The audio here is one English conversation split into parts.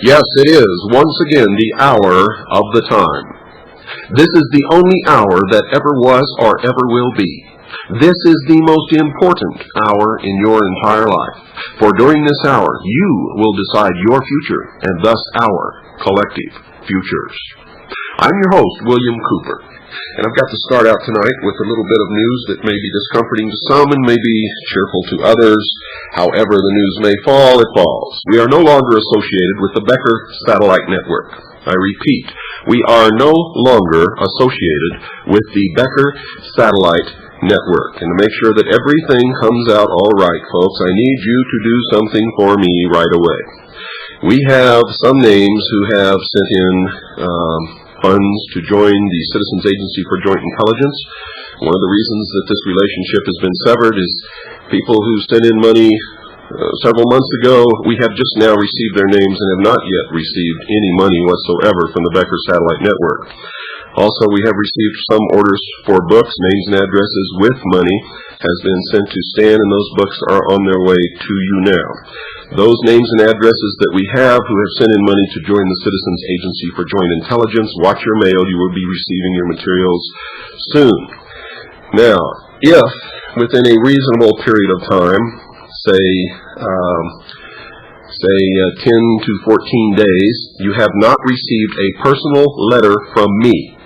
Yes, it is, once again, the hour of the time. This is the only hour that ever was or ever will be. This is the most important hour in your entire life. For during this hour, you will decide your future, and thus our collective futures. I'm your host, William Cooper, and I've got to start out tonight with a little bit of news that may be discomforting to some and may be cheerful to others. However the news may fall, it falls. We are no longer associated with the Becker Satellite Network. I repeat, we are no longer associated with the Becker Satellite Network. And to make sure that everything comes out all right, folks, I need you to do something for me right away. We have some names who have sent in funds to join the Citizens Agency for Joint Intelligence. One of the reasons that this relationship has been severed is people who sent in money several months ago. We have just now received their names and have not yet received any money whatsoever from the Becker Satellite Network. Also, we have received some orders for books, names and addresses with money has been sent to Stan, and those books are on their way to you now. Those names and addresses that we have who have sent in money to join the Citizens Agency for Joint Intelligence, watch your mail. You will be receiving your materials soon. Now, if within a reasonable period of time, say 10 to 14 days, you have not received a personal letter from me.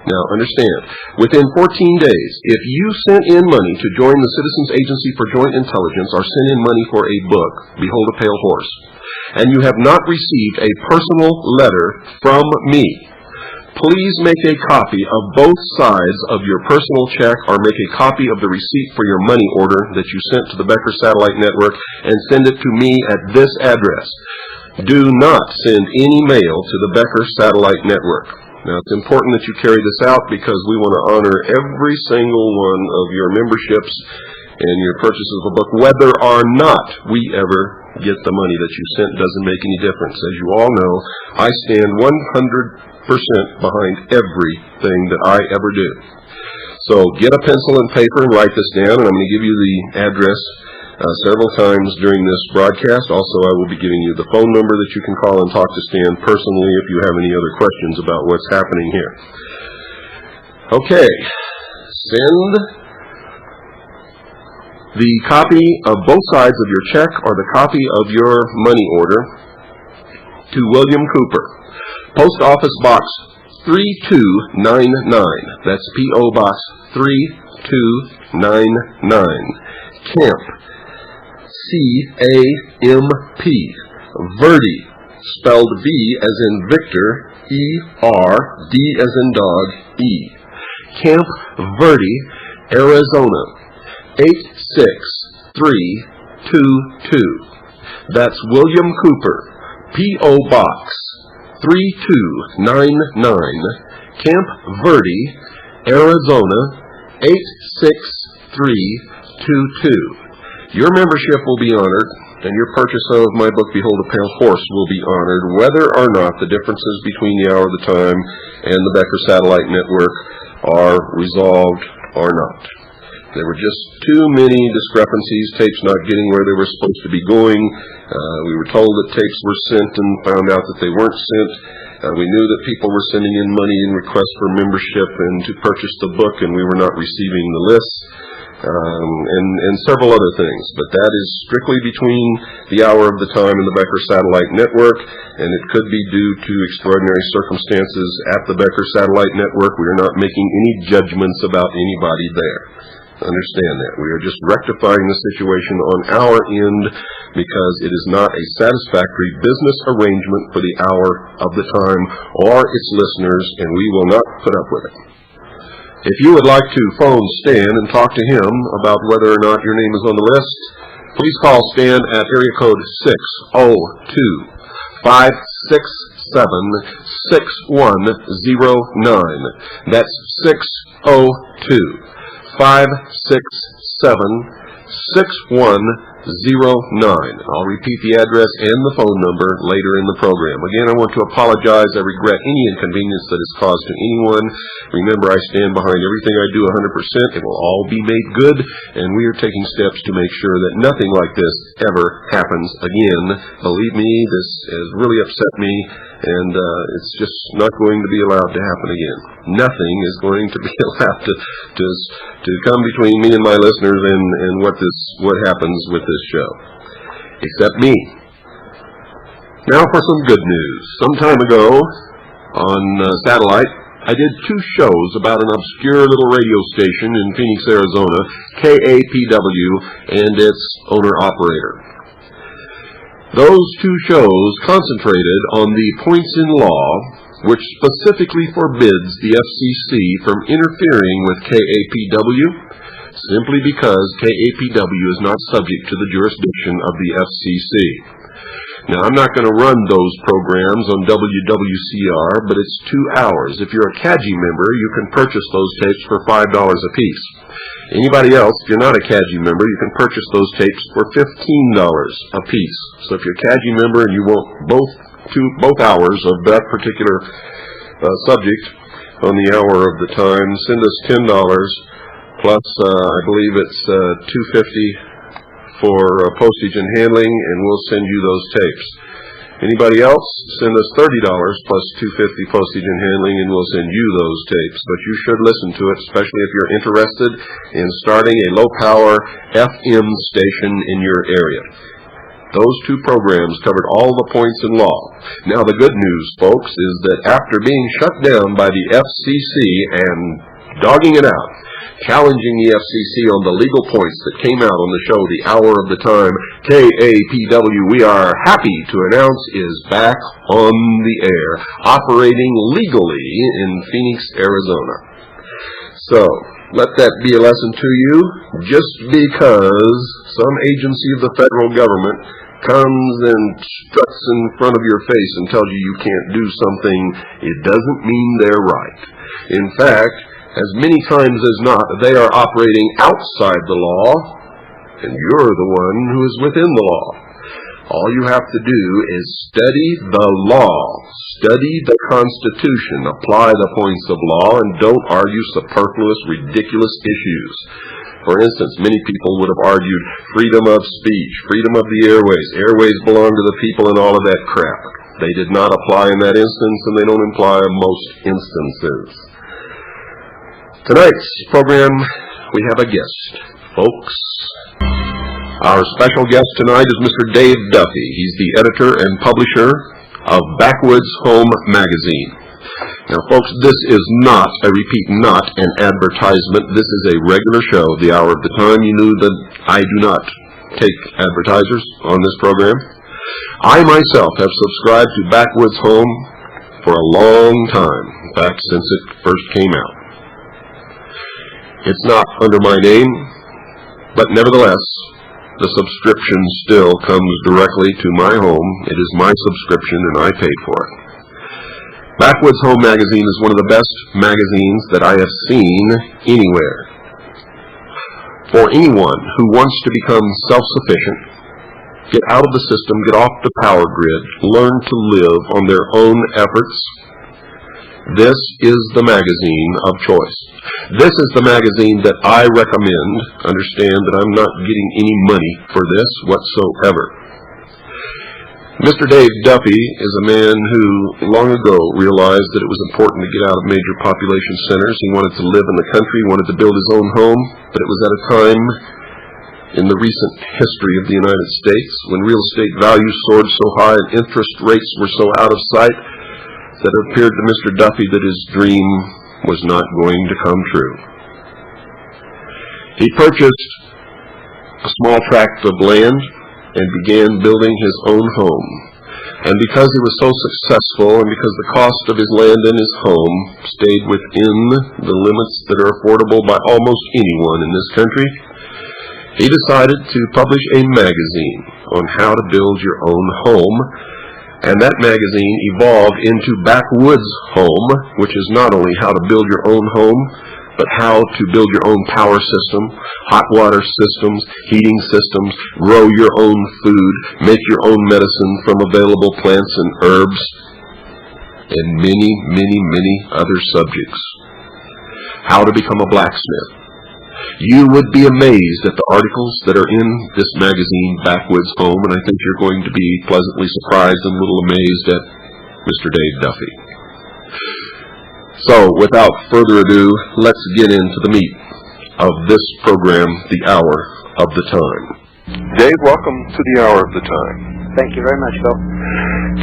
Now, understand, within 14 days, if you sent in money to join the Citizens Agency for Joint Intelligence or sent in money for a book, Behold a Pale Horse, and you have not received a personal letter from me, please make a copy of both sides of your personal check or make a copy of the receipt for your money order that you sent to the Becker Satellite Network and send it to me at this address. Do not send any mail to the Becker Satellite Network. Now, it's important that you carry this out because we want to honor every single one of your memberships and your purchases of a book. Whether or not we ever get the money that you sent doesn't make any difference. As you all know, I stand 100% behind everything that I ever do. So get a pencil and paper and write this down, and I'm going to give you the address several times during this broadcast. Also, I will be giving you the phone number that you can call and talk to Stan personally if you have any other questions about what's happening here. Okay, send the copy of both sides of your check or the copy of your money order to William Cooper, Post Office Box 3299. That's P.O. Box 3299. Camp, C-A-M-P, Verde, spelled V as in Victor, E-R, D as in dog, E. Camp Verde, Arizona, 86322. That's William Cooper, P.O. Box 3299, Camp Verde, Arizona, 86322. Your membership will be honored, and your purchase of my book, Behold a Pale Horse, will be honored, whether or not the differences between the Hour of the Time and the Becker Satellite Network are resolved or not. There were just too many discrepancies, tapes not getting where they were supposed to be going. We were told that tapes were sent and found out that they weren't sent. We knew that people were sending in money in requests for membership and to purchase the book, and we were not receiving the lists. And several other things, but that is strictly between the Hour of the Time and the Becker Satellite Network, and it could be due to extraordinary circumstances at the Becker Satellite Network. We are not making any judgments about anybody there. Understand that. We are just rectifying the situation on our end because it is not a satisfactory business arrangement for the Hour of the Time or its listeners, and we will not put up with it. If you would like to phone Stan and talk to him about whether or not your name is on the list, please call Stan at area code 602-567-6109. That's 602-567-6109. I'll repeat the address and the phone number later in the program. Again, I want to apologize. I regret any inconvenience that is caused to anyone. Remember, I stand behind everything I do 100%. It will all be made good, and we are taking steps to make sure that nothing like this ever happens again. Believe me, this has really upset me, and it's just not going to be allowed to happen again. Nothing is going to be allowed to come between me and my listeners and what happens with this show, except me. Now for some good news. Some time ago on satellite, I did 2 shows about an obscure little radio station in Phoenix, Arizona, KAPW, and its owner-operator. Those 2 shows concentrated on the points in law which specifically forbids the FCC from interfering with KAPW, simply because KAPW is not subject to the jurisdiction of the FCC. Now, I'm not going to run those programs on WWCR, but it's 2 hours. If you're a CAGI member, you can purchase those tapes for $5 apiece. Anybody else, if you're not a CAGI member, you can purchase those tapes for $15 apiece. So if you're a CAGI member and you want both hours of that particular subject on the hour of the time, send us $10 plus I believe it's $2.50 for postage and handling, and we'll send you those tapes. Anybody else, send us $30 plus $2.50 postage and handling, and we'll send you those tapes. But you should listen to it, especially if you're interested in starting a low-power FM station in your area. Those 2 programs covered all the points in law. Now, the good news, folks, is that after being shut down by the FCC and dogging it out, challenging the FCC on the legal points that came out on the show, The Hour of the Time, KAPW, we are happy to announce, is back on the air, operating legally in Phoenix, Arizona. So, let that be a lesson to you. Just because some agency of the federal government comes and struts in front of your face and tells you can't do something, it doesn't mean they're right. In fact, as many times as not, they are operating outside the law, and you're the one who is within the law. All you have to do is study the law, study the Constitution, apply the points of law, and don't argue superfluous, ridiculous issues. For instance, many people would have argued freedom of speech, freedom of the airways. Airways belong to the people and all of that crap. They did not apply in that instance, and they don't apply in most instances. Tonight's program, we have a guest, folks. Our special guest tonight is Mr. Dave Duffy. He's the editor and publisher of Backwoods Home magazine. Now, folks, this is not, I repeat, not an advertisement. This is a regular show, The Hour of the Time. You knew that I do not take advertisers on this program. I myself have subscribed to Backwoods Home for a long time, in fact, since it first came out. It's not under my name, but nevertheless, the subscription still comes directly to my home. It is my subscription, and I paid for it. Backwoods Home magazine is one of the best magazines that I have seen anywhere. For anyone who wants to become self-sufficient, get out of the system, get off the power grid, learn to live on their own efforts, this is the magazine of choice. This is the magazine that I recommend. Understand that I'm not getting any money for this whatsoever. Mr. Dave Duffy is a man who long ago realized that it was important to get out of major population centers. He wanted to live in the country, he wanted to build his own home, but it was at a time in the recent history of the United States when real estate values soared so high and interest rates were so out of sight that it appeared to Mr. Duffy that his dream was not going to come true. He purchased a small tract of land and began building his own home. And because he was so successful and because the cost of his land and his home stayed within the limits that are affordable by almost anyone in this country, he decided to publish a magazine on how to build your own home. And that magazine evolved into Backwoods Home, which is not only how to build your own home, but how to build your own power system, hot water systems, heating systems, grow your own food, make your own medicine from available plants and herbs, and many, many, many other subjects. How to become a blacksmith. You would be amazed at the articles that are in this magazine, Backwoods Home, and I think you're going to be pleasantly surprised and a little amazed at Mr. Dave Duffy. So, without further ado, let's get into the meat of this program, The Hour of the Time. Dave, welcome to The Hour of the Time. Thank you very much, Bill.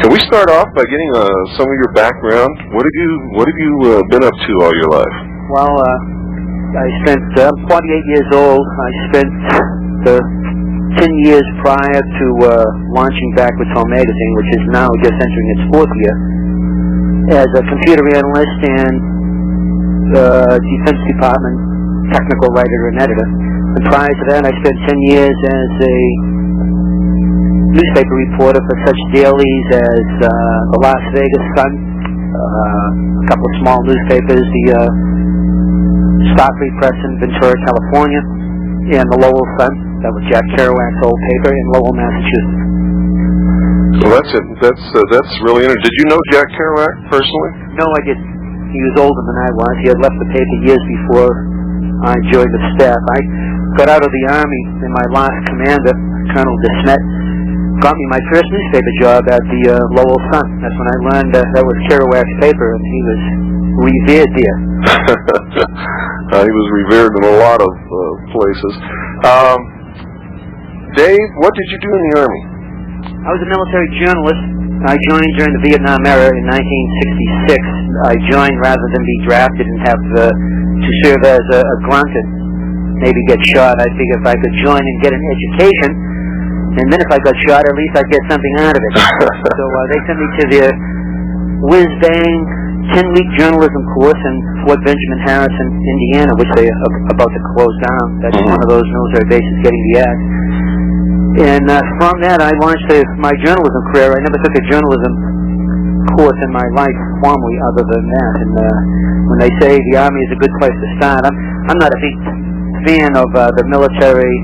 Can we start off by getting some of your background? What have you been up to all your life? Well, I'm 48 years old. I spent the 10 years prior to launching Backwoods Home magazine, which is now just entering its 4th year, as a computer analyst and Defense Department technical writer and editor. And prior to that, I spent 10 years as a newspaper reporter for such dailies as the Las Vegas Sun, a couple of small newspapers, the Stockley Press in Ventura, California, and the Lowell Sun. That was Jack Kerouac's old paper in Lowell, Massachusetts. Well, that's really interesting. Did you know Jack Kerouac personally? No, I didn't. He was older than I was. He had left the paper years before I joined the staff. I got out of the Army, and my last commander, Colonel DeSmet, got me my first newspaper job at the Lowell Sun. That's when I learned that was Kerouac's paper, and he was revered there. He was revered in a lot of places. Dave, what did you do in the Army? I was a military journalist. I joined during the Vietnam era in 1966. I joined rather than be drafted and have to serve as a grunt and maybe get shot. I figured if I could join and get an education, and then if I got shot, at least I'd get something out of it. So they sent me to the whiz-bang 10-week journalism course in Fort Benjamin Harrison, Indiana, which they are about to close down. That's one of those military bases getting the axe. And from that, I launched my journalism career. I never took a journalism course in my life formally other than that. And when they say the Army is a good place to start, I'm not a big fan of the military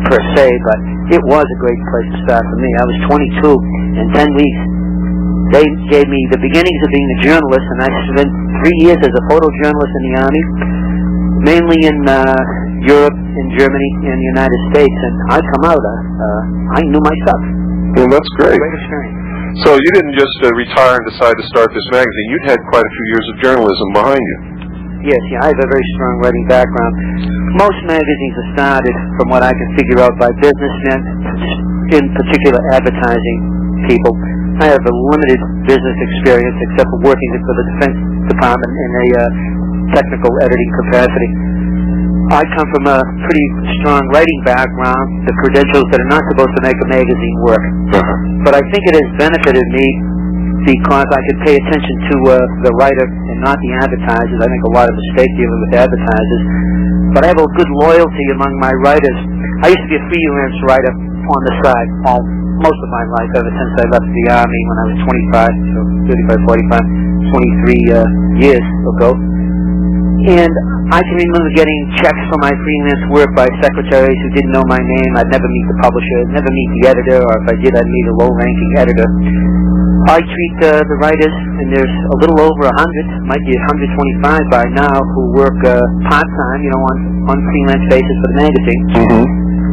per se, but it was a great place to start for me. I was 22 in 10 weeks. They gave me the beginnings of being a journalist, and I spent 3 years as a photojournalist in the Army, mainly in Europe, in Germany, and the United States. And I come out, I knew my stuff. Well, that's great. Great experience. So you didn't just retire and decide to start this magazine. You'd had quite a few years of journalism behind you. Yes, I have a very strong writing background. Most magazines are started, from what I can figure out, by businessmen, in particular advertising people. I have a limited business experience, except for working for the Defense Department in a technical editing capacity. I come from a pretty strong writing background, the credentials that are not supposed to make a magazine work. But I think it has benefited me because I could pay attention to the writer and not the advertisers. I make a lot of mistakes dealing with advertisers. But I have a good loyalty among my writers. I used to be a freelance writer on the side most of my life, ever since I left the Army when I was 25, so 35, 45, 23 years ago. And I can remember getting checks for my freelance work by secretaries who didn't know my name. I'd never meet the publisher, never meet the editor, or if I did, I'd meet a low-ranking editor. I treat the writers, and there's a little over 100, might be 125 by now, who work part-time, on freelance basis for the magazine,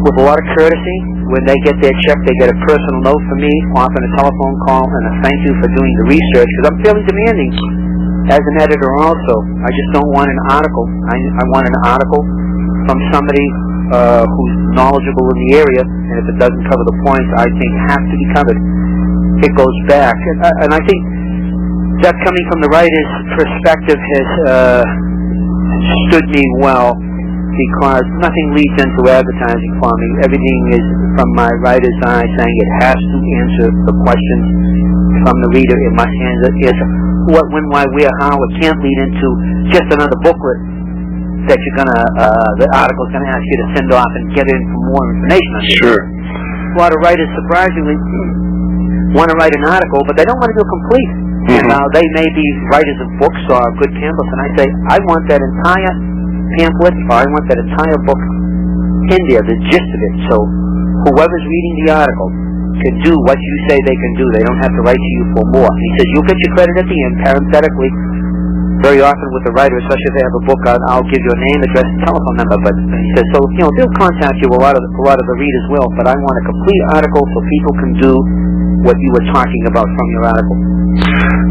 with a lot of courtesy. When they get their check, they get a personal note from me, often a telephone call, and a thank you for doing the research, because I'm fairly demanding as an editor also. I just don't want an article. I want an article from somebody who's knowledgeable in the area, and if it doesn't cover the points I think have to be covered, it goes back. And I think that coming from the writer's perspective has stood me well, because nothing leads into advertising for me. Everything is from my writer's eye, saying it has to answer the questions from the reader. It must answer what, when, why, where, how. It can't lead into just another booklet that you're the article's gonna ask you to send off and get in for more information on. Sure. A lot of writers, surprisingly, want to write an article, but they don't want to do complete. And they may be writers of books or good pamphlets, and I say, I want that entire pamphlet, or I want that entire book in there, the gist of it, so whoever's reading the article can do what you say they can do. They don't have to write to you for more. And he says, you'll get your credit at the end, parenthetically. Very often with the writer, especially if they have a book out, I'll give you a name, address, and telephone number. But he says, so, they'll contact you, a lot of the readers will, but I want a complete article so people can do what you were talking about from your article.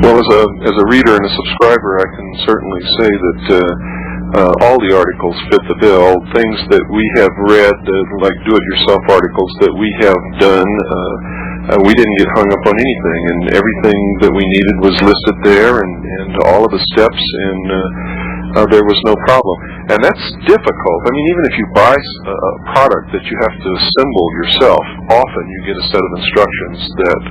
Well, as a reader and a subscriber, I can certainly say that all the articles fit the bill. Things that we have read, like do-it-yourself articles that we have done, we didn't get hung up on anything, and everything that we needed was listed there, and all of the steps, and there was no problem. And that's difficult. I mean, even if you buy a product that you have to assemble yourself, often you get a set of instructions that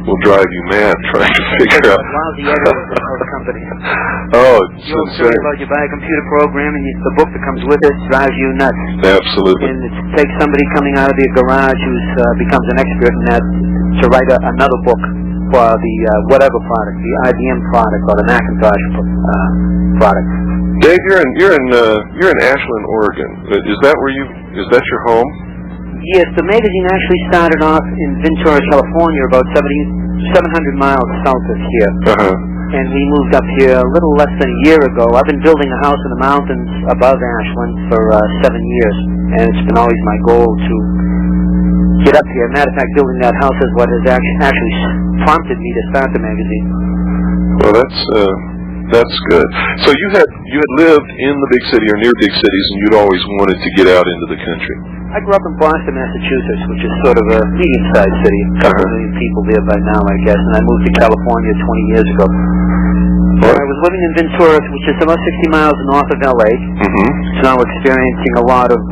will drive you mad trying to figure out. Lousy editors of the company. Oh, it's insane. You buy a computer program, and the book that comes with it drives you nuts. Absolutely. And it takes somebody coming out of their garage who becomes an expert in that to write another book for the whatever product, the IBM product or the Macintosh product. Dave, you're in Ashland, Oregon. Is that your home? Yes, the magazine actually started off in Ventura, California, about 700 miles south of here. And we moved up here a little less than a year ago. I've been building a house in the mountains above Ashland for 7 years, and it's been always my goal to get up here. Matter of fact, building that house is what has actually prompted me to start the magazine. Well, that's good. So you had lived in the big city or near big cities, and you'd always wanted to get out into the country. I grew up in Boston, Massachusetts, which is sort of a medium-sized city. A couple million people there by now, I guess. And I moved to California 20 years ago. And I was living in Ventura, which is about 60 miles north of L.A. So now experiencing a lot of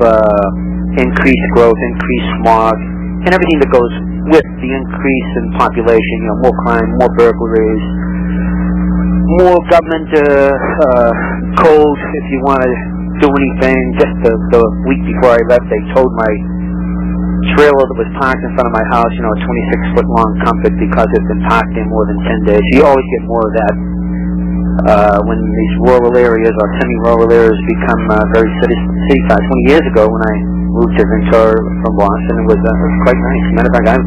increased growth, increased smog, and everything that goes with the increase in population. More crime, more burglaries, more government code, if you want to do anything. Just the week before I left, they towed my trailer that was parked in front of my house, a 26-foot long Comfort, because it's been parked there more than 10 days. You always get more of that when these rural areas or semi-rural areas become very city-sized. 20 years ago, when I moved to Ventura from Boston, it was quite nice. Matter of fact,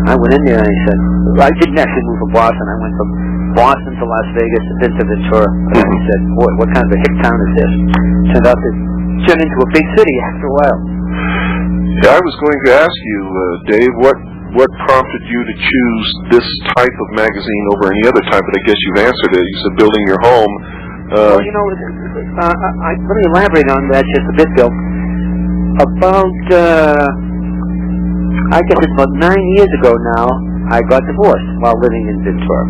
I went in there and I said, I didn't actually move from Boston. I went from Boston to Las Vegas and then to Ventura. And I said, boy, what kind of a hick town is this? Turned out to turn into a big city after a while. Yeah, I was going to ask you, Dave, what prompted you to choose this type of magazine over any other type? But I guess you've answered it. You said building your home. Well, let me elaborate on that just a bit, Bill. About, I guess it's about 9 years ago now, I got divorced while living in Ventura.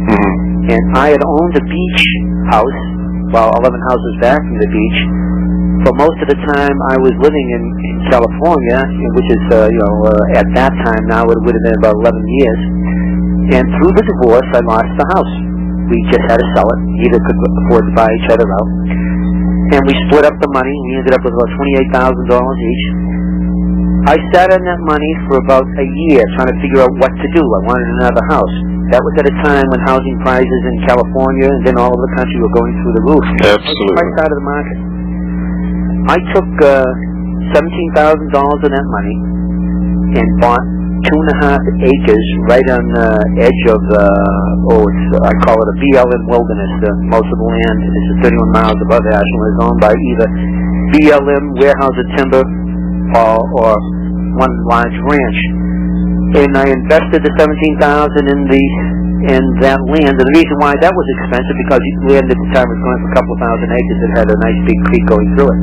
And I had owned a beach house, 11 houses back from the beach. For most of the time I was living in California, which is, at that time now it would have been about 11 years. And through the divorce, I lost the house. We just had to sell it. Neither could afford to buy each other out. And we split up the money. We ended up with about $28,000 each. I sat on that money for about a year trying to figure out what to do. I wanted another house. That was at a time when housing prices in California and then all over the country were going through the roof. Absolutely. Right out of the market. I took $17,000 of that money and bought 2.5 acres right on the edge of I call it a BLM wilderness. Most of the land is 31 miles above Ashland. Is owned by either BLM, Warehouse of Timber, or one large ranch. And I invested the $17,000 in that land. And the reason why that was expensive, because land at the time was going for a couple of thousand acres. It had a nice big creek going through it.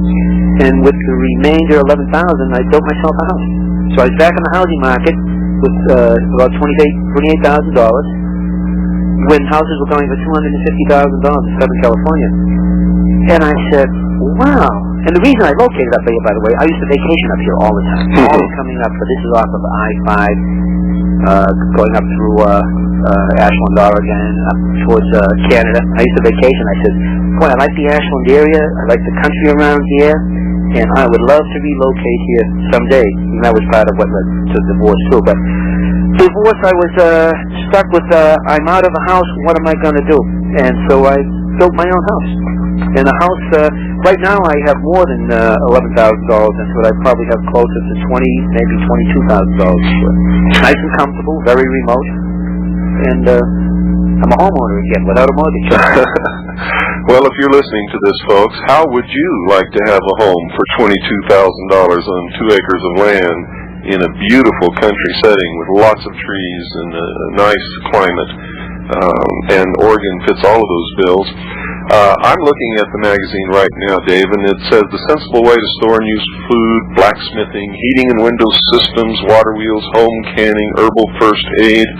And with the remainder, $11,000, I built myself a house. So I was back in the housing market with about $28,000 when houses were going for $250,000 in Southern California. And I said, wow. And the reason I located up here, by the way, I used to vacation up here all the time. Always coming up, this is off of I-5, going up through Ashland, Oregon, up towards Canada. I used to vacation. I said, boy, I like the Ashland area. I like the country around here. And I would love to relocate here someday. And that was part of what led to divorce, too. But divorce, I was stuck with, I'm out of a house, what am I going to do? And so I built my own house. And the house, right now I have more than $11,000 into it. I probably have closer to maybe $22,000 to it. Nice and comfortable, very remote, and I'm a homeowner again without a mortgage. Well, if you're listening to this, folks, how would you like to have a home for $22,000 on 2 acres of land in a beautiful country setting with lots of trees and a nice climate? And Oregon fits all of those bills. I'm looking at the magazine right now, Dave, and it says the sensible way to store and use food, blacksmithing, heating and window systems, water wheels, home canning, herbal first aid.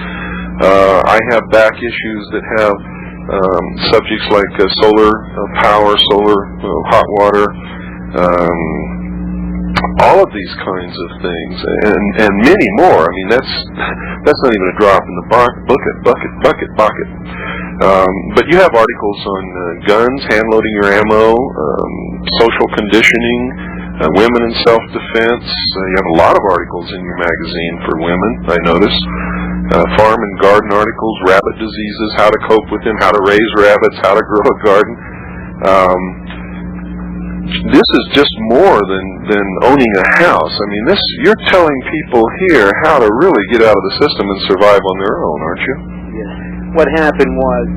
I have back issues that have subjects like solar power, solar hot water, all of these kinds of things, and many more. I mean, that's not even a drop in the bucket. But you have articles on guns, hand loading your ammo, social conditioning, women in self-defense. You have a lot of articles in your magazine for women, I notice. Farm and garden articles, rabbit diseases, how to cope with them, how to raise rabbits, how to grow a garden. This is just more than owning a house. I mean, you're telling people here how to really get out of the system and survive on their own, aren't you? Yes. What happened was,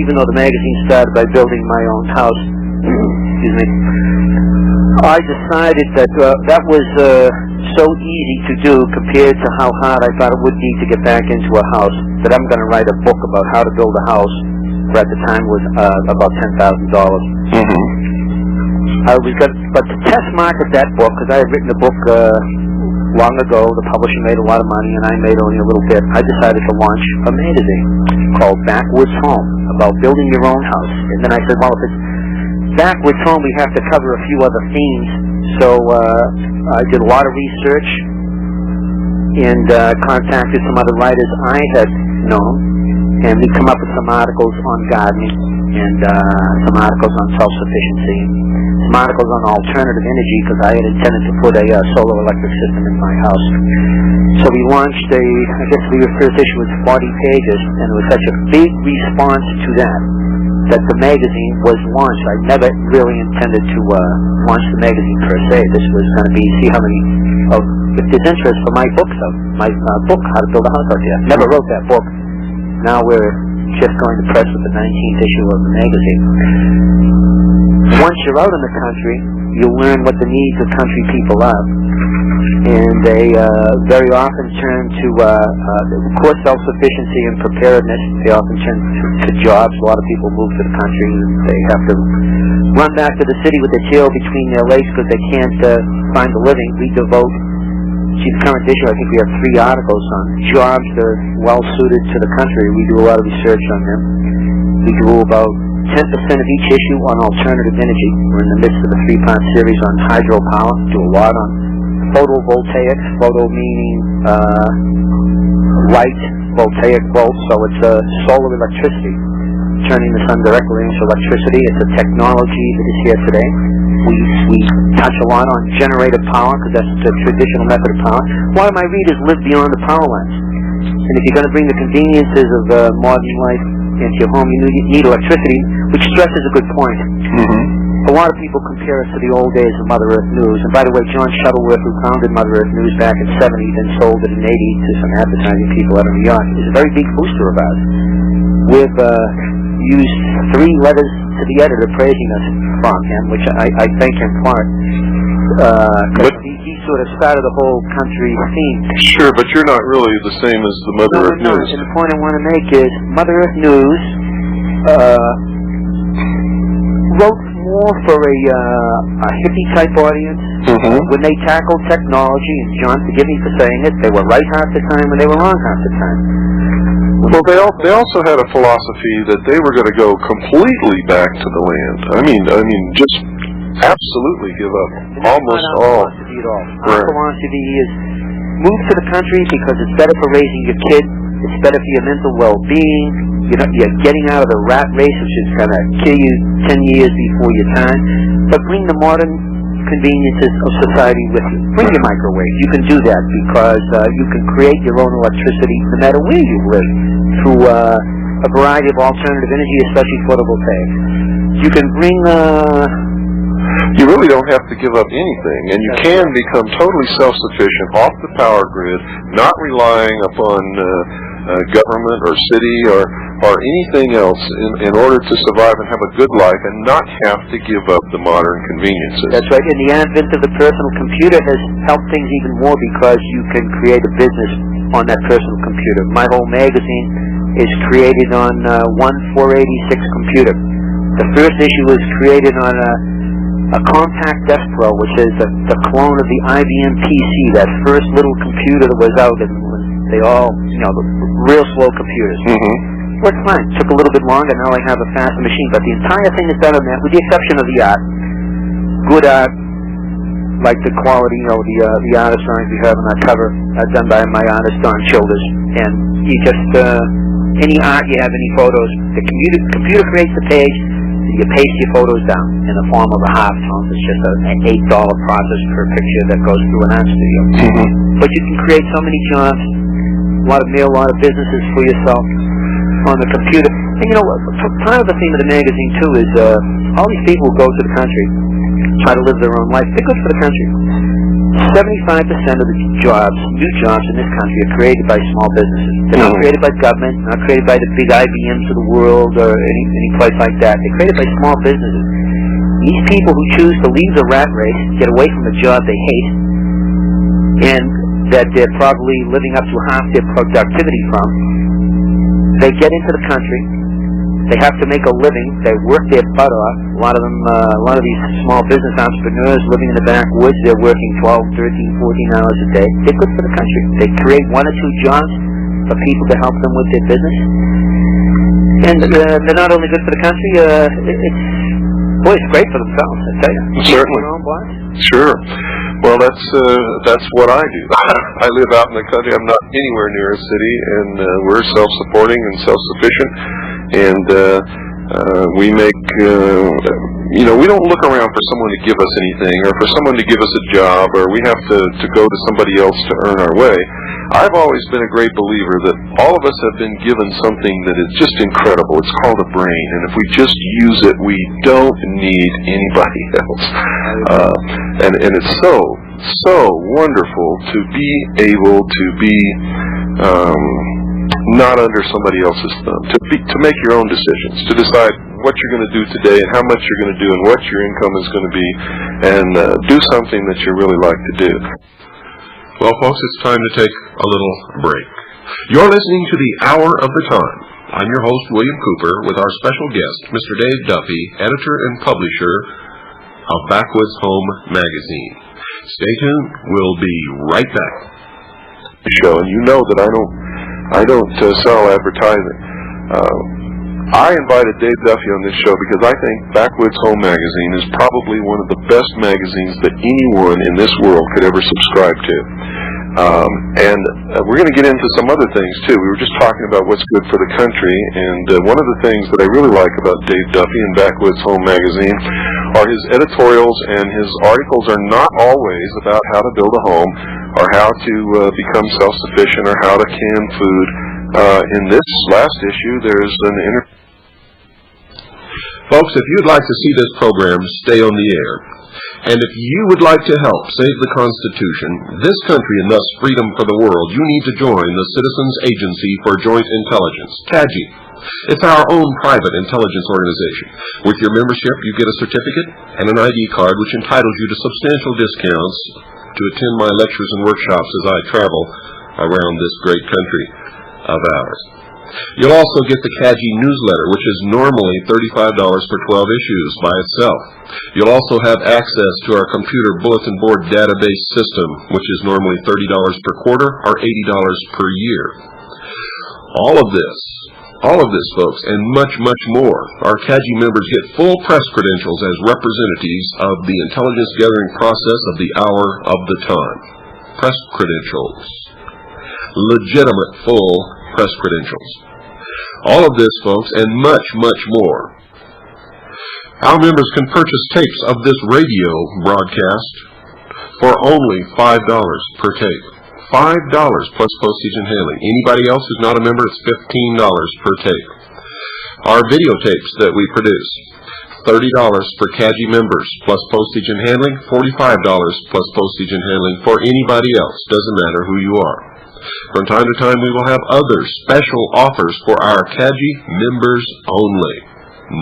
even though the magazine started by building my own house, excuse me, I decided that that was so easy to do compared to how hard I thought it would be to get back into a house, that I'm going to write a book about how to build a house, for at the time was about $10,000. Mm-hmm. But to test market that book, because I had written the book long ago, the publisher made a lot of money and I made only a little bit, I decided to launch a magazine called Backwoods Home, about building your own house. And then I said, well, if it's Backwoods Home, we have to cover a few other themes. So I did a lot of research and contacted some other writers I had known, and we come up with some articles on gardening and some articles on self-sufficiency, some articles on alternative energy, because I had intended to put a solar electric system in my house. So we launched I guess the first issue was 40 pages, and it was such a big response to that the magazine was launched. I never really intended to launch the magazine per se. This was going to be, see how many, if there's interest for my book, How to Build a House Out Here. Never wrote that book. Now we're just going to press with the 19th issue of the magazine. Once you're out in the country, you'll learn what the needs of country people are. And they very often turn to, of course, self-sufficiency and preparedness. They often turn to jobs. A lot of people move to the country and they have to run back to the city with their tail between their legs because they can't find a living. We devote, see the current issue, I think we have 3 articles on jobs that are well-suited to the country. We do a lot of research on them. We do about 10% of each issue on alternative energy. We're in the midst of a 3-part series on hydropower. Do a lot on photovoltaics, photo meaning light, voltaic volts, so it's solar electricity, turning the sun directly into electricity. It's a technology that is here today. We touch a lot on generator power, because that's the traditional method of power. A lot of my readers live beyond the power lines. And if you're going to bring the conveniences of modern life into your home, you need electricity, which stresses a good point. Mm-hmm. A lot of people compare us to the old days of Mother Earth News. And by the way, John Shuttleworth, who founded Mother Earth News back in '70, then sold it in '80 to some advertising people out of New York, is a very big booster of ours. We've used 3 letters to the editor praising us from him, which I thank him for it. Because he sort of started the whole country theme. Sure, but you're not really the same as the Mother Earth News. And the point I want to make is Mother Earth News wrote more for a hippie-type audience. Mm-hmm. When they tackled technology, and John, forgive me for saying it, they were right half the time and they were wrong half the time. Well, they also had a philosophy that they were going to go completely back to the land. I mean, just absolutely give up almost all. Our philosophy is move to the country because it's better for raising your kid. It's better for your mental well-being. You're getting out of the rat race, which is going to kill you 10 years before your time. But bring the modern conveniences of society with you. Bring your microwave. You can do that because you can create your own electricity no matter where you live through a variety of alternative energy, especially photovoltaics. You can bring. You really don't have to give up anything, and you can become totally self-sufficient off the power grid, not relying upon government or city or anything else in order to survive and have a good life, and not have to give up the modern conveniences. That's right. And the advent of the personal computer has helped things even more, because you can create a business on that personal computer. My whole magazine is created on one 486 computer. The first issue was created on a compact desk pro, which is the clone of the IBM PC, that first little computer that was out, and they all, the real slow computers. Worked fine. Took a little bit longer. Now I have a faster machine, but the entire thing is done on that, with the exception of the art. Good art, like the quality, the artist drawings we have on our cover, done by my artist Don Childers. And you just, any art you have, any photos, the computer creates the page. You paste your photos down in the form of a half tone. It's just an $8 process per picture that goes through an art studio. But you can create so many jobs, a lot of mail, a lot of businesses for yourself on the computer. And part of the theme of the magazine too is all these people who go to the country, try to live their own life. They're good for the country. 75% of the jobs, new jobs in this country, are created by small businesses. They're not created by government, not created by the big IBMs of the world or any place like that. They're created by small businesses. These people who choose to leave the rat race, get away from a job they hate, and that they're probably living up to half their productivity from, they get into the country. They have to make a living. They work their butt off. A lot of these small business entrepreneurs living in the backwoods, they're working 12, 13, 14 hours a day. They're good for the country. They create 1 or 2 jobs for people to help them with their business. And they're not only good for the country, it's great for themselves, I tell you. Certainly. Sure. Well, that's what I do. I live out in the country. I'm not anywhere near a city, and we're self-supporting and self-sufficient. And we make, we don't look around for someone to give us anything, or for someone to give us a job, or we have to go to somebody else to earn our way. I've always been a great believer that all of us have been given something that is just incredible. It's called a brain, and if we just use it, we don't need anybody else. And it's so wonderful to be able to be not under somebody else's thumb, to make your own decisions, to decide what you're going to do today and how much you're going to do and what your income is going to be, and do something that you really like to do. Well, folks, it's time to take a little break. You're listening to the Hour of the Time. I'm your host, William Cooper, with our special guest, Mr. Dave Duffy, editor and publisher of Backwoods Home magazine. Stay tuned. We'll be right back. Show, and you know that I don't sell advertising. I invited Dave Duffy on this show because I think Backwoods Home magazine is probably one of the best magazines that anyone in this world could ever subscribe to. And we're going to get into some other things too. We were just talking about what's good for the country, and one of the things that I really like about Dave Duffy and Backwoods Home magazine are his editorials, and his articles are not always about how to build a home or how to become self-sufficient or how to can food. In this last issue, there's an interview. Folks, if you'd like to see this program stay on the air, and if you would like to help save the Constitution, this country, and thus freedom for the world, you need to join the Citizens Agency for Joint Intelligence, CAJI. It's our own private intelligence organization. With your membership, you get a certificate and an ID card which entitles you to substantial discounts to attend my lectures and workshops as I travel around this great country of ours. You'll also get the CAJI newsletter, which is normally $35 for 12 issues by itself. You'll also have access to our computer bulletin board database system, which is normally $30 per quarter or $80 per year. All of this, folks, and much, much more. Our CAJI members get full press credentials as representatives of the intelligence gathering process of the Hour of the Time. Press credentials. Legitimate full press credentials. All of this, folks, and much, much more. Our members can purchase tapes of this radio broadcast for only $5 per tape. $5 plus postage and handling. Anybody else who's not a member, it's $15 per tape. Our videotapes that we produce, $30 for CAGI members, plus postage and handling, $45 plus postage and handling for anybody else. Doesn't matter who you are. From time to time, we will have other special offers for our CAGI members only.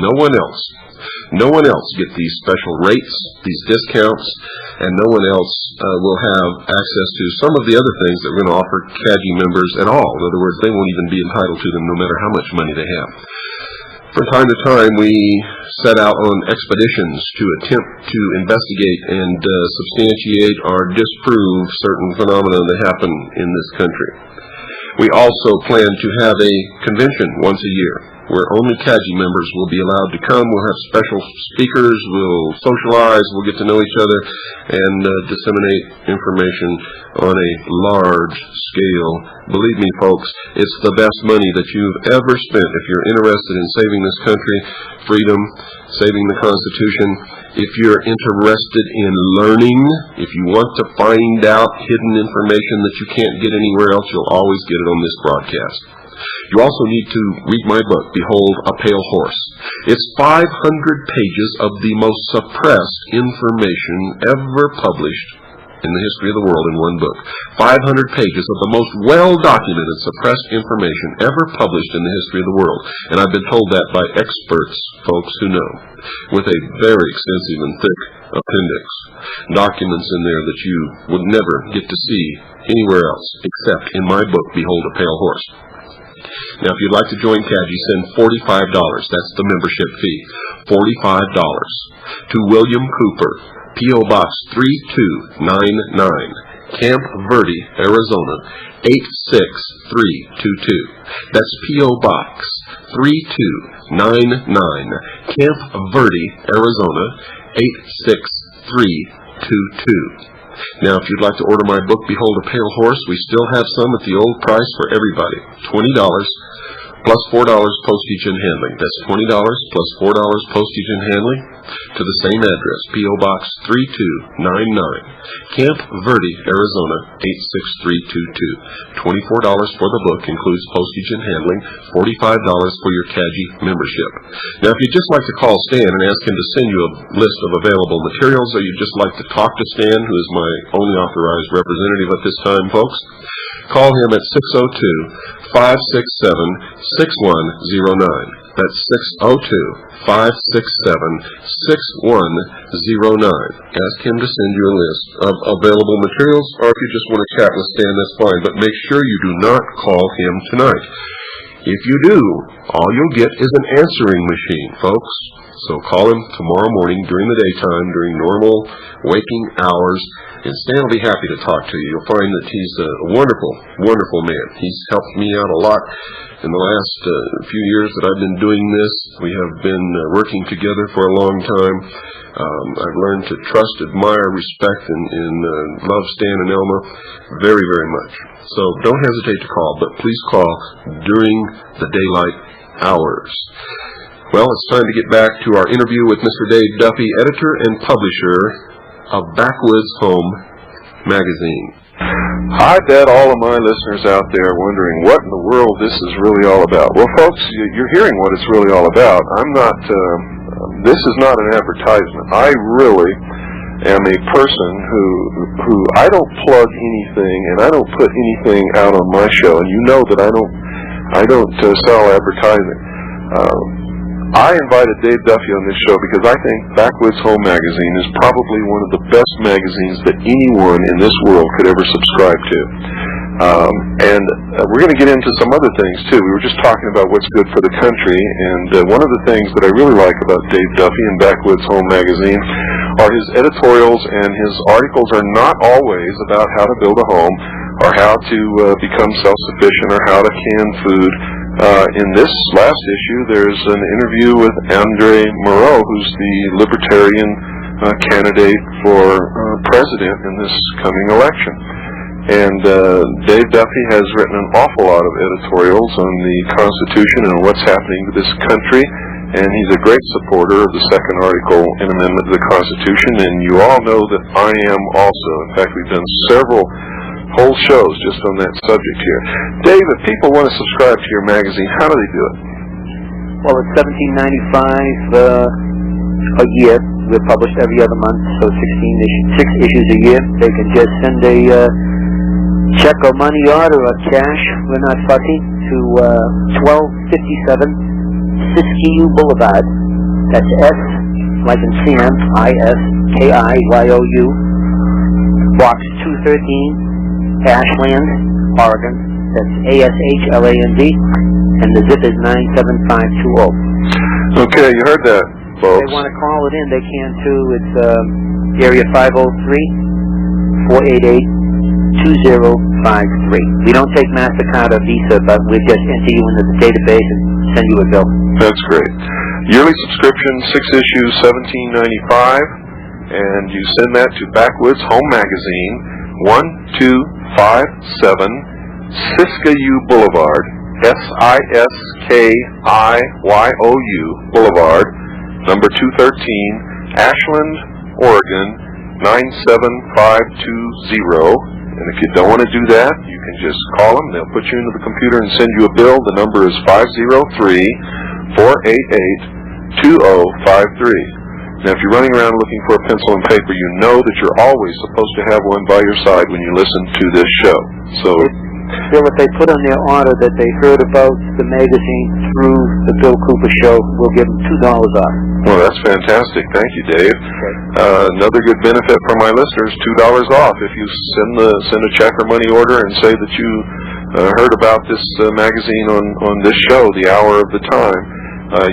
No one else gets these special rates, these discounts, and no one else will have access to some of the other things that we're going to offer CAGI members at all. In other words, they won't even be entitled to them no matter how much money they have. From time to time, we set out on expeditions to attempt to investigate and substantiate or disprove certain phenomena that happen in this country. We also plan to have a convention once a year where only CAGI members will be allowed to come. We'll have special speakers, we'll socialize, we'll get to know each other, and disseminate information on a large scale. Believe me, folks, it's the best money that you've ever spent if you're interested in saving this country, freedom, saving the Constitution. If you're interested in learning, if you want to find out hidden information that you can't get anywhere else, you'll always get it on this broadcast. You also need to read my book, Behold a Pale Horse. It's 500 pages of the most suppressed information ever published in the history of the world in one book. 500 pages of the most well-documented suppressed information ever published in the history of the world. And I've been told that by experts, folks who know, with a very extensive and thick appendix. Documents in there that you would never get to see anywhere else except in my book, Behold a Pale Horse. Now, if you'd like to join CAGI, send $45. That's the membership fee. $45 to William Cooper, P.O. Box 3299, Camp Verde, Arizona, 86322. That's P.O. Box 3299, Camp Verde, Arizona, 86322. Now, if you'd like to order my book, Behold a Pale Horse, we still have some at the old price for everybody. $20 plus $4 postage and handling. That's $20 plus $4 postage and handling to the same address, P.O. Box 3299, Camp Verde, Arizona, 86322. $24 for the book includes postage and handling, $45 for your CAGI membership. Now, if you'd just like to call Stan and ask him to send you a list of available materials, or you'd just like to talk to Stan, who is my only authorized representative at this time, folks, call him at 602-567-6109. That's 602-567-6109. Ask him to send you a list of available materials, or if you just want to chat with Stan, that's fine. But make sure you do not call him tonight. If you do, all you'll get is an answering machine, folks. So call him tomorrow morning during the daytime, during normal waking hours, and Stan will be happy to talk to you. You'll find that he's a wonderful, wonderful man. He's helped me out a lot in the last few years that I've been doing this. We have been working together for a long time. I've learned to trust, admire, respect, and love Stan and Elma very, very much. So don't hesitate to call, but please call during the daylight hours. Well, it's time to get back to our interview with Mr. Dave Duffy, editor and publisher of Backwoods Home magazine. I bet all of my listeners out there are wondering what in the world this is really all about. Well, folks, you're hearing what it's really all about. This is not an advertisement. I really am a person who I don't plug anything, and I don't put anything out on my show. And you know that I don't sell advertising. I invited Dave Duffy on this show because I think Backwoods Home magazine is probably one of the best magazines that anyone in this world could ever subscribe to. And we're going to get into some other things, too. We were just talking about what's good for the country, and one of the things that I really like about Dave Duffy and Backwoods Home magazine are his editorials, and his articles are not always about how to build a home or how to become self-sufficient or how to can food. In this last issue, there's an interview with Andre Moreau, who's the Libertarian candidate for president in this coming election. And Dave Duffy has written an awful lot of editorials on the Constitution and what's happening to this country, and he's a great supporter of the second article and amendment to the Constitution, and you all know that I am also. In fact, we've done several whole shows just on that subject here. Dave, if people want to subscribe to your magazine, how do they do it? Well, it's $17.95 a year. We're published every other month, so 6 issues a year. They can just send a check or money order or cash, we're not fussy, to 1257 Siskiyou Boulevard. That's S, like in Sam, I-S-K-I-Y-O-U, Box 213, Ashland, Oregon. That's A-S-H-L-A-N-D, and the zip is 97520. Okay, you heard that, folks. If they want to call it in, they can too. It's area 503-488-2053. We don't take MasterCard or Visa, but we just enter you into the database and send you a bill. That's great. Yearly subscription, 6 issues, $17.95, and you send that to Backwoods Home Magazine, 1257 Siskiyou Boulevard, S-I-S-K-I-Y-O-U Boulevard, number 213, Ashland, Oregon, 97520. And if you don't want to do that, you can just call them. They'll put you into the computer and send you a bill. The number is 503-488-2053. Now, if you're running around looking for a pencil and paper, you know that you're always supposed to have one by your side when you listen to this show. So, Bill, if they put on their order that they heard about the magazine through the Bill Cooper Show, we'll give them $2 off. Well, that's fantastic. Thank you, Dave. Okay. Another good benefit for my listeners, $2 off if you send a check or money order and say that you heard about this magazine on this show, The Hour of the Time.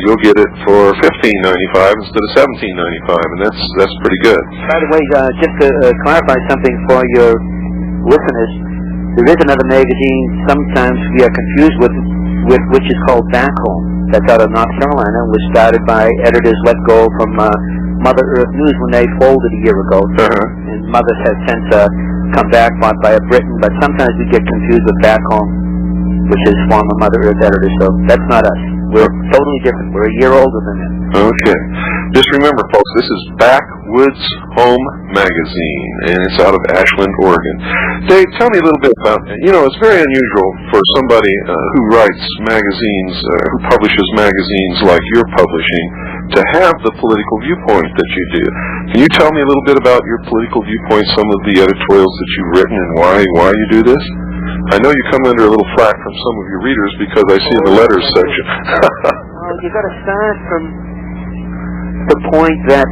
You'll get it for $15.95 instead of $17.95, and that's pretty good. By the way, just to clarify something for your listeners, there is another magazine sometimes we are confused with which is called Back Home. That's out of North Carolina. It was started by editors let go from Mother Earth News when they folded a year ago. And Mother has since come back, bought by a Briton, but sometimes we get confused with Back Home, which is former Mother Earth editors, so that's not us. We're totally different. We're a year older than them. Okay. Just remember, folks, this is Backwoods Home Magazine, and it's out of Ashland, Oregon. Dave, tell me a little bit about, it's very unusual for somebody who writes magazines, who publishes magazines like you're publishing, to have the political viewpoint that you do. Can you tell me a little bit about your political viewpoint, some of the editorials that you've written, and why you do this? I know you come under a little flack from some of your readers because I see in the letters section. Well, you got to start from the point that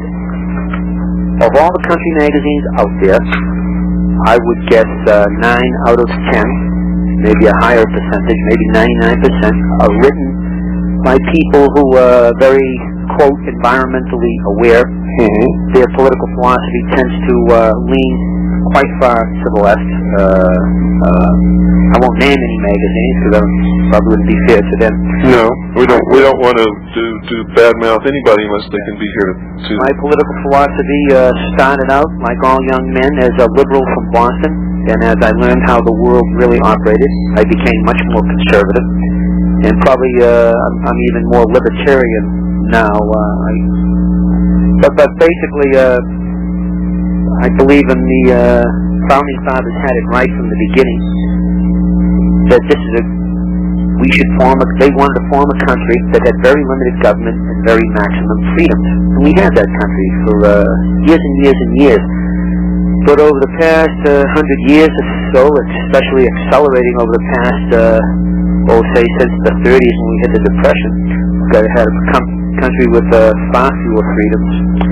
of all the country magazines out there, I would guess 9 out of 10, maybe a higher percentage, maybe 99%, are written by people who are very, quote, environmentally aware. Their political philosophy tends to lean quite far to the left. I won't name any magazines because that probably wouldn't be fair to them. No, we don't want to do badmouth anybody unless they can be here to. My political philosophy started out, like all young men, as a liberal from Boston, and as I learned how the world really operated, I became much more conservative, and probably I'm even more libertarian now. But basically, I believe in the founding fathers had it right from the beginning that they wanted to form a country that had very limited government and very maximum freedom. And we had that country for years and years and years. But over the past 100 years or so, especially accelerating over the past, say since the 30s when we hit the Depression, we had a country with far fewer freedoms.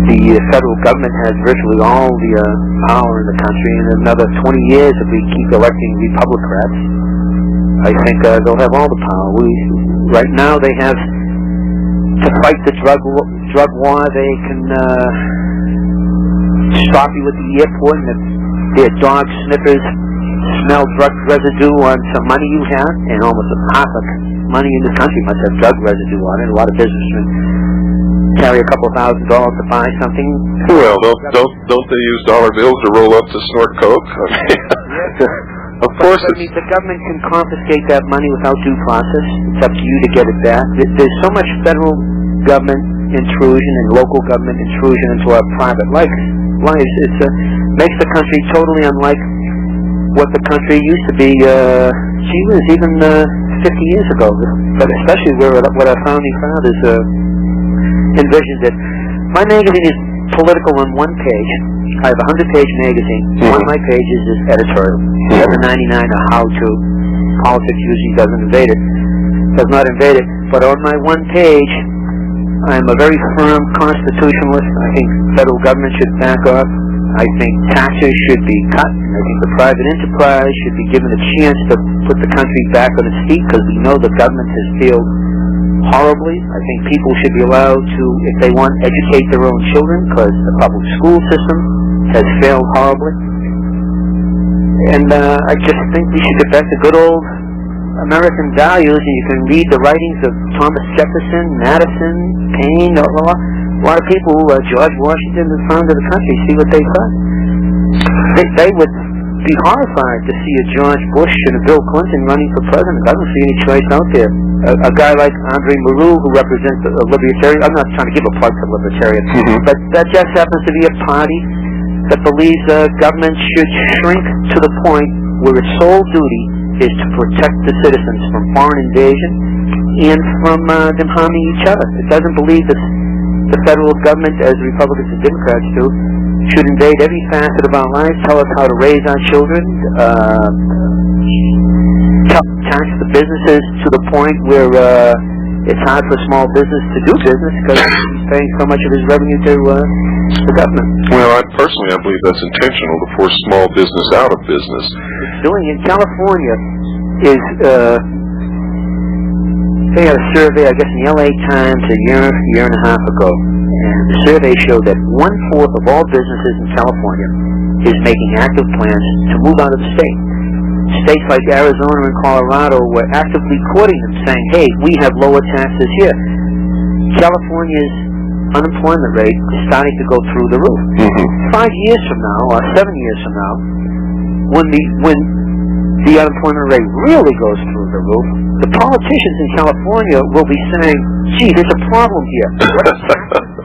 The federal government has virtually all the power in the country, and in another 20 years, if we keep electing Republicrats, I think they'll have all the power. Right now, they have to fight the drug war. They can stop you at the airport, and if their dog sniffers smell drug residue on some money you have, and almost half of money in this country must have drug residue on it. A lot of businessmen carry a couple $1,000 to buy something. Well, don't they use dollar bills to roll up to snort coke? Of course. The government can confiscate that money without due process. It's up to you to get it back. There's so much federal government intrusion and local government intrusion into our private lives. It makes the country totally unlike what the country used to be. Even 50 years ago. But especially what our founding fathers envisioned it. My magazine is political on one page. I have a 100-page magazine. One of my pages is editorial. The other 99 are how-to. Politics usually does not invade it. But on my one page, I'm a very firm constitutionalist. I think federal government should back off. I think taxes should be cut. I think the private enterprise should be given a chance to put the country back on its feet, because we know the government has failed horribly. I think people should be allowed to, if they want, educate their own children, because the public school system has failed horribly. And I just think we should get back to good old American values, and you can read the writings of Thomas Jefferson, Madison, Paine, a lot of people, George Washington, the founder of the country, see what they thought. They would be horrified to see a George Bush and a Bill Clinton running for president. I don't see any choice out there. A guy like Andre Maru, who represents a libertarian, I'm not trying to give a plug for libertarians, but that just happens to be a party that believes government should shrink to the point where its sole duty is to protect the citizens from foreign invasion and from them harming each other. It doesn't believe that the federal government, as Republicans and Democrats do, should invade every facet of our lives, tell us how to raise our children, tax the businesses to the point where it's hard for small business to do business because he's paying so much of his revenue to the government. Well, I believe that's intentional to force small business out of business. It's doing in California is they had a survey, I guess, in the LA Times a year and a half ago, and the survey showed that 1/4 of all businesses in California is making active plans to move out of the state. States like Arizona and Colorado were actively courting them, saying, hey, we have lower taxes here. California's unemployment rate is starting to go through the roof. 5 years from now, or 7 years from now, when the unemployment rate really goes through the roof, the politicians in California will be saying, gee, there's a problem here. Let's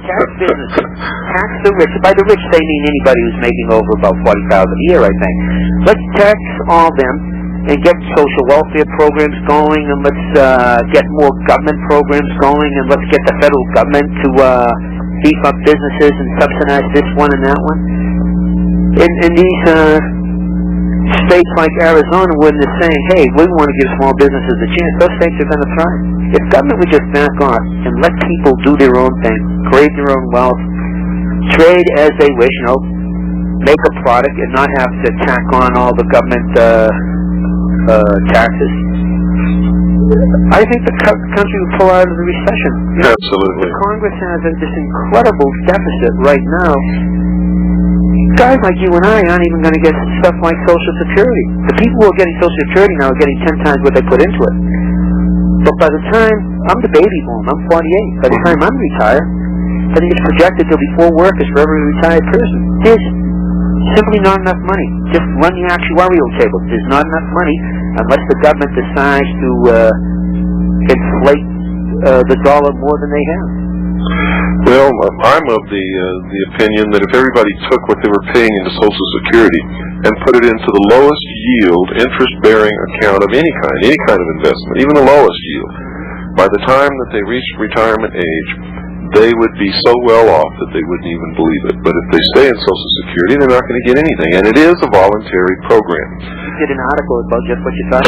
tax businesses, tax the rich. By the rich, they mean anybody who's making over about $40,000 a year, I think. Let's tax all them and get social welfare programs going, and let's get more government programs going, and let's get the federal government to beef up businesses and subsidize this one and that one. In these states like Arizona, when they're saying, hey, we want to give small businesses a chance, those states are going to thrive. If government would just back off and let people do their own thing, create their own wealth, trade as they wish, make a product and not have to tack on all the government taxes, I think the country would pull out of the recession. Absolutely. Congress has this incredible deficit right now. Guys like you and I aren't even going to get stuff like Social Security. The people who are getting Social Security now are getting 10 times what they put into it. But by the time, I'm the baby boom, I'm 48. By the time I'm retired, I think it's projected there'll be 4 workers for every retired person. There's simply not enough money. Just run the actuarial table. There's not enough money unless the government decides to inflate the dollar more than they have. Well, I'm of the opinion that if everybody took what they were paying into Social Security and put it into the lowest yield, interest-bearing account of any kind of investment, even the lowest yield, by the time that they reached retirement age, they would be so well off that they wouldn't even believe it. But if they stay in Social Security, they're not going to get anything. And it is a voluntary program. We did an article about just what you thought.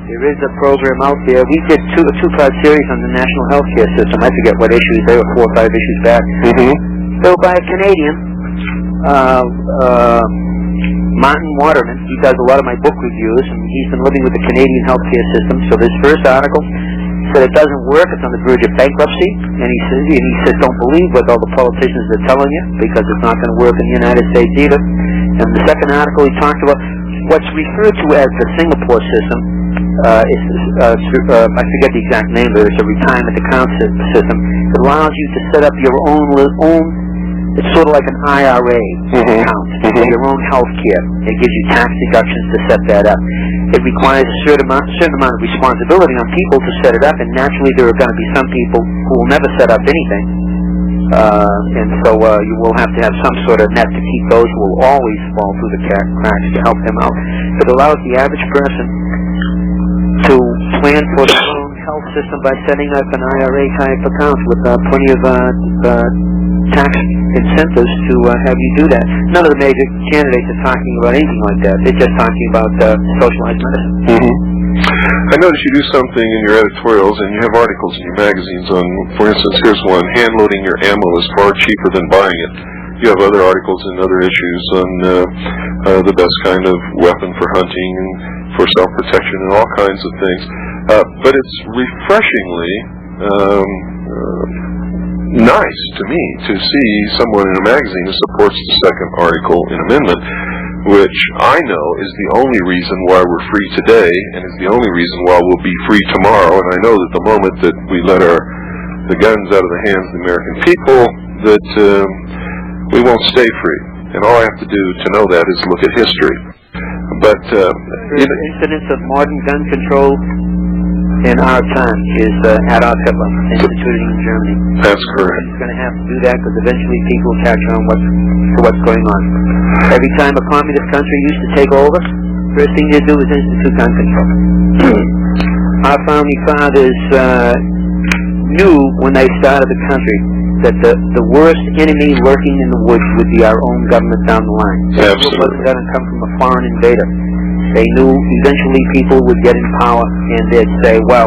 There is a program out there. We did a two-part series on the national health care system. I forget what issues. They were 4 or 5 issues back. So by a Canadian, Martin Waterman. He does a lot of my book reviews, and he's been living with the Canadian health care system. So this first article said it doesn't work. It's on the verge of bankruptcy. And he said, don't believe what all the politicians are telling you, because it's not going to work in the United States either. And the second article, he talked about what's referred to as the Singapore system. I forget the exact name, but it's a retirement account system. It allows you to set up your own. It's sort of like an IRA account for your own health care. It gives you tax deductions to set that up. It requires a certain amount of responsibility on people to set it up, and naturally there are going to be some people who will never set up anything. And so you will have to have some sort of net to keep those who will always fall through the cracks to help them out. It allows the average person to plan for their own health system by setting up an IRA type account with plenty of tax incentives to have you do that. None of the major candidates are talking about anything like that. They're just talking about socialized medicine. Mm-hmm. I notice you do something in your editorials, and you have articles in your magazines on, for instance, here's one, hand loading your ammo is far cheaper than buying it. You have other articles and other issues on the best kind of weapon for hunting and for self-protection and all kinds of things. But it's refreshingly nice to me to see someone in a magazine who supports the second article in amendment, which I know is the only reason why we're free today, and is the only reason why we'll be free tomorrow. And I know that the moment that we let the guns out of the hands of the American people, that we won't stay free. And all I have to do to know that is look at history. But incidence of modern gun control in our time is Adolf Hitler, instituted in Germany. That's correct. He's going to have to do that because eventually people will catch on to what's going on. Every time a communist country used to take over, first thing they do is institute gun control. Our founding fathers knew when they started the country that the worst enemy lurking in the woods would be our own government down the line. Absolutely. It wasn't going to come from a foreign invader. They knew eventually people would get in power and they'd say, well,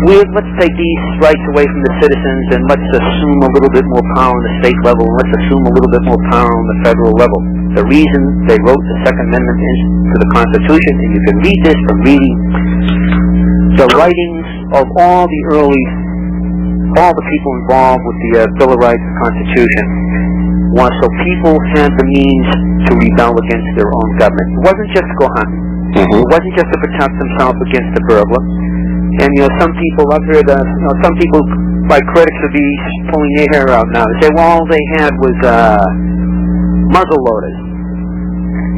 let's take these rights away from the citizens and let's assume a little bit more power on the state level and let's assume a little bit more power on the federal level. The reason they wrote the Second Amendment to the Constitution, and you can read this from reading the writings of all the people involved with the Bill of Rights and Constitution, was so people had the means to rebel against their own government. It wasn't just to go hunting. Mm-hmm. It wasn't just to protect themselves against the burglar. And some people, I've heard, some people, like critics, would be pulling their hair out now. They say, well, all they had was muzzle loaders.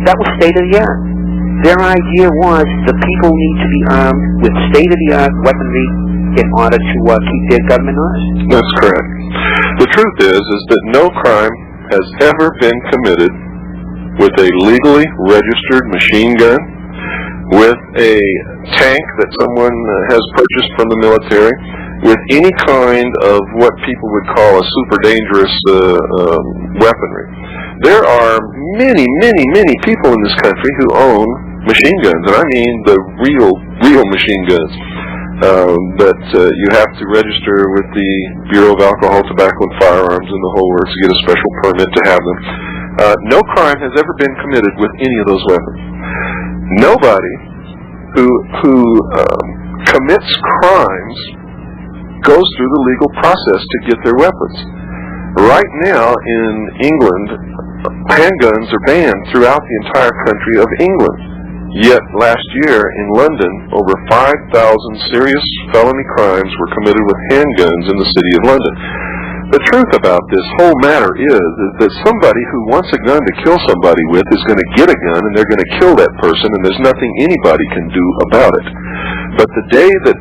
That was state of the art. Their idea was the people need to be armed with state-of-the-art weaponry in order to keep their government honest. That's correct. The truth is that no crime has ever been committed with a legally registered machine gun, with a tank that someone has purchased from the military, with any kind of what people would call a super dangerous weaponry. There are many, many, many people in this country who own machine guns, and I mean the real machine guns. That you have to register with the Bureau of Alcohol, Tobacco, and Firearms and the whole works to get a special permit to have them. No crime has ever been committed with any of those weapons. Nobody who commits crimes goes through the legal process to get their weapons. Right now in England, handguns are banned throughout the entire country of England. Yet last year in London, over 5,000 serious felony crimes were committed with handguns in the city of London. The truth about this whole matter is that somebody who wants a gun to kill somebody with is going to get a gun and they're going to kill that person, and there's nothing anybody can do about it. But the day that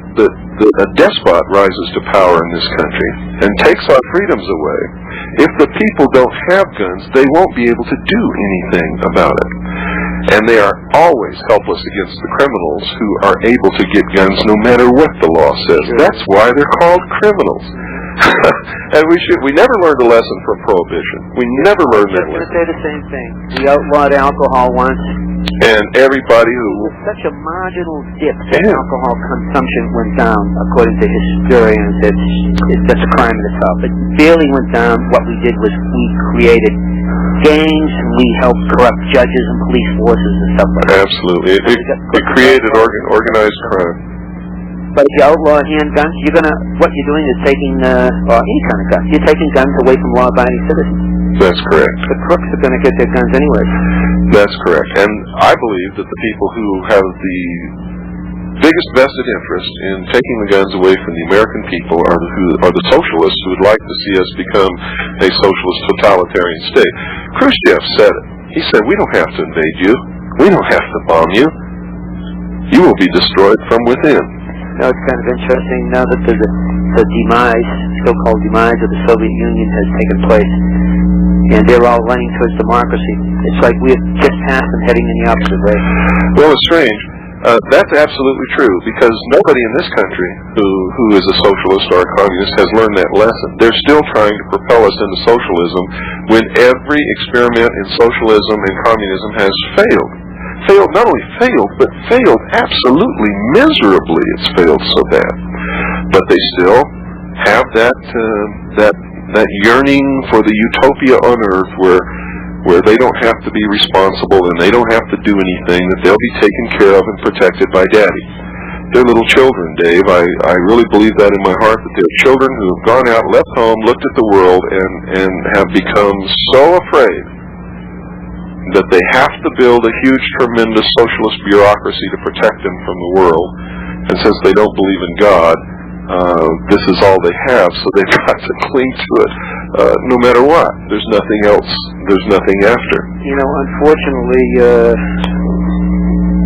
a despot rises to power in this country and takes our freedoms away, if the people don't have guns, they won't be able to do anything about it. And they are always helpless against the criminals who are able to get guns no matter what the law says. That's why they're called criminals. And we never learned a lesson from Prohibition. We never learned that lesson. I was going to say the same thing. We outlawed alcohol once. And everybody who... It was such a marginal dip that alcohol consumption went down, according to historians. It's just a crime in itself. It barely went down. What we did was we created gangs, and we helped corrupt judges and police forces and stuff like that. Absolutely. It created organized crime. But if you outlaw handguns, what you're doing is taking, any kind of gun. You're taking guns away from law-abiding citizens. That's correct. The crooks are going to get their guns anyway. That's correct. And I believe that the people who have the biggest vested interest in taking the guns away from the American people are the socialists who would like to see us become a socialist totalitarian state. Khrushchev said it. He said, we don't have to invade you. We don't have to bomb you. You will be destroyed from within. Now it's kind of interesting now that the demise, so-called demise of the Soviet Union has taken place, and they're all running towards democracy. It's like we're just past them, heading in the opposite way. Well, it's strange. That's absolutely true, because nobody in this country who is a socialist or a communist has learned that lesson. They're still trying to propel us into socialism when every experiment in socialism and communism has failed. Not only failed, but failed absolutely miserably. It's failed so bad. But they still have that yearning for the utopia on earth where they don't have to be responsible and they don't have to do anything, that they'll be taken care of and protected by Daddy. They're little children, Dave. I really believe that in my heart, that they're children who have gone out, left home, looked at the world, and have become so afraid that they have to build a huge, tremendous socialist bureaucracy to protect them from the world. And since they don't believe in God, this is all they have, so they've got to cling to it, no matter what. There's nothing else. There's nothing after. You know, unfortunately,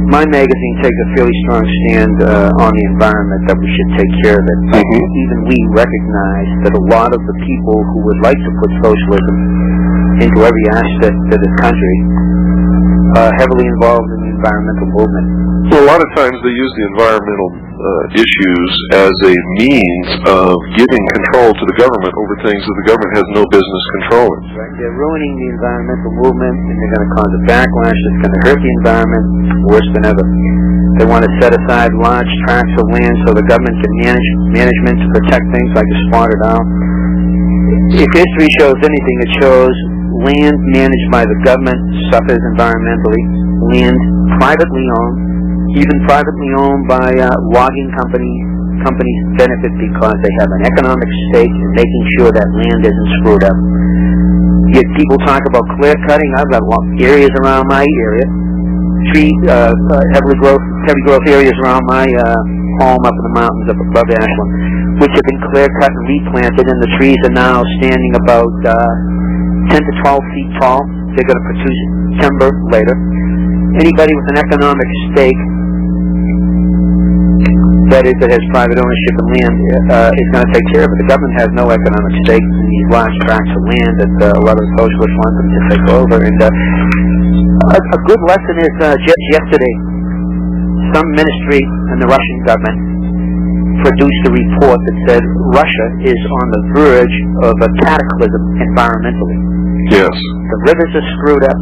my magazine takes a fairly strong stand on the environment, that we should take care of it. Even we recognize that a lot of the people who would like to put socialism into every aspect of this country are heavily involved in the environmental movement. Well, a lot of times they use the environmental issues as a means of giving control to the government over things that the government has no business controlling. Right. They're ruining the environmental movement, and they're going to cause a backlash that's going to hurt the environment worse than ever. They want to set aside large tracts of land so the government can management to protect things like the spotted owl. If history shows anything, it shows land managed by the government suffers environmentally. Land privately owned, even privately owned by logging companies benefit because they have an economic stake in making sure that land isn't screwed up. Yet people talk about clear cutting. I've got areas around my area, heavy growth areas around my home up in the mountains up above Ashland, which have been clear cut and replanted, and the trees are now standing about 10 to 12 feet tall. They're going to produce timber later. Anybody with an economic stake, that is, that has private ownership of land, is going to take care of it. The government has no economic stake in these large tracts of land that a lot of the socialists want them to take over. And a good lesson is just yesterday, some ministry in the Russian government produced a report that said Russia is on the verge of a cataclysm environmentally. Yes. The rivers are screwed up.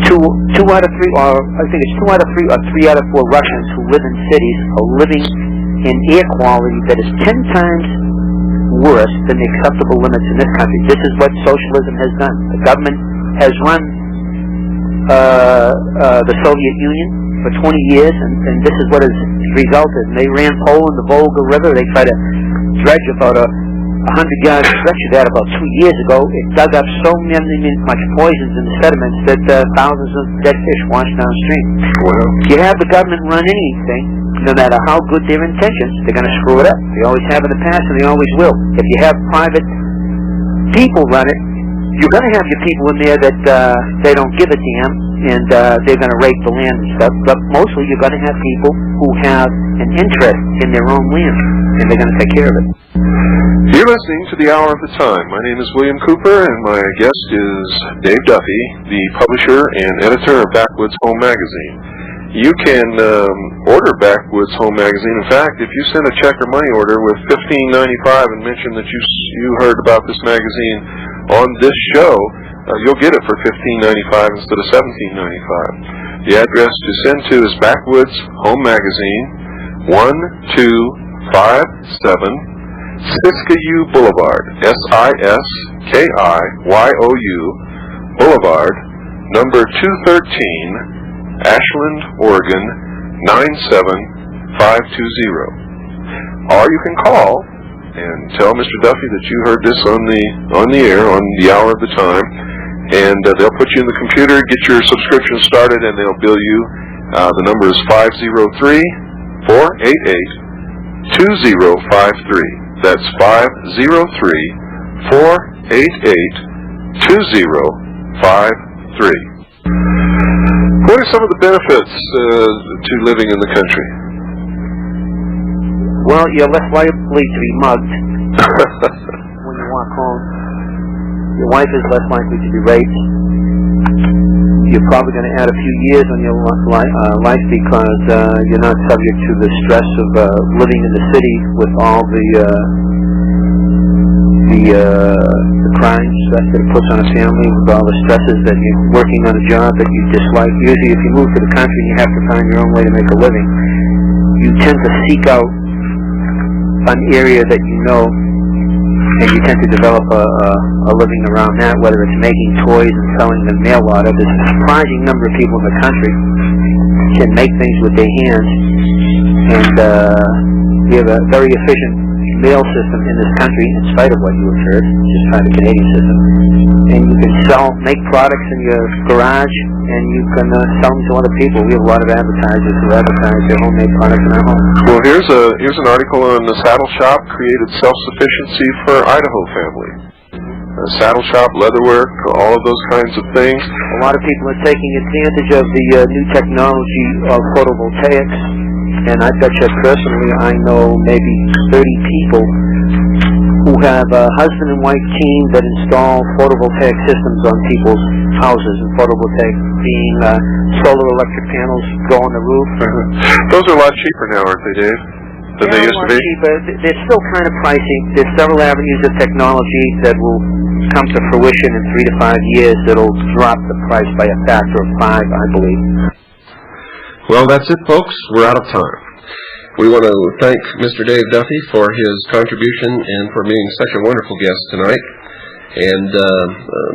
Two out of three, or I think it's 2 out of 3 or 3 out of 4 Russians who live in cities are living in air quality that is 10 times worse than the acceptable limits in this country. This is what socialism has done. The government has run the Soviet Union for 20 years, and this is what has resulted. And they ran Poland, the Volga River. They tried to dredge about a 100-yard stretch of that about 2 years ago. It dug up so much poisons in the sediments that thousands of dead fish washed downstream. Well, If you have the government run anything, no matter how good their intentions, they're going to screw it up. They always have in the past, and they always will. If you have private people run it, you're going to have your people in there that they don't give a damn, and they're going to rape the land and stuff. But mostly, you're going to have people who have an interest in their own land, and they're going to take care of it. You're listening to The Hour of the Time. My name is William Cooper, and my guest is Dave Duffy, the publisher and editor of Backwoods Home magazine. You can order Backwoods Home magazine. In fact, if you send a check or money order with $15.95 and mention that you heard about this magazine on this show, you'll get it for $15.95 instead of $17.95. The address to send to is Backwoods Home magazine, 1257 Siskiyou Boulevard, Siskiyou Boulevard, number 213, Ashland, Oregon, 97520. Or you can call and tell Mr. Duffy that you heard this on the air, on the Hour of the Time, and they'll put you in the computer, get your subscription started, and they'll bill you. The number is 503-488-2053. That's 503-488-2053. What are some of the benefits to living in the country? Well, you're less likely to be mugged when you walk home. Your wife is less likely to be raped. you're probably going to add a few years on your life because you're not subject to the stress of living in the city with all the crime stress that it puts on a family, with all the stresses that you're working on a job that you dislike. Usually if you move to the country and you have to find your own way to make a living, you tend to seek out an area that you know, and you tend to develop a living around that, whether it's making toys and selling them mail order. There's a surprising number of people in the country can make things with their hands, and we have a very efficient mail system in this country, in spite of what you have heard, just try the Canadian system. And you can make products in your garage, and you can sell them to other people. We have a lot of advertisers who advertise their homemade products in our home. Well, here's an article on the Saddle Shop created self-sufficiency for Idaho family. Saddle shop, leatherwork, all of those kinds of things. A lot of people are taking advantage of the new technology of photovoltaics. And I bet you personally I know maybe 30 people who have a husband and wife team that install photovoltaic systems on people's houses, and photovoltaic being solar electric panels go on the roof. Those are a lot cheaper now, aren't they, Dave, than they used to be? Cheaper. They're still kind of pricey. There's several avenues of technology that will come to fruition in 3 to 5 years that'll drop the price by a factor of 5, I believe. Well, that's it, folks. We're out of time. We want to thank Mr. Dave Duffy for his contribution and for being such a wonderful guest tonight. And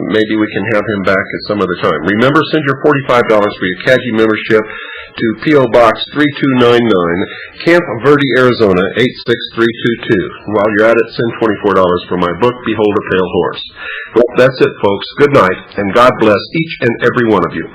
maybe we can have him back at some other time. Remember, send your $45 for your CAGI membership to P.O. Box 3299, Camp Verde, Arizona 86322. While you're at it, send $24 for my book, Behold a Pale Horse. Well, that's it, folks. Good night, and God bless each and every one of you.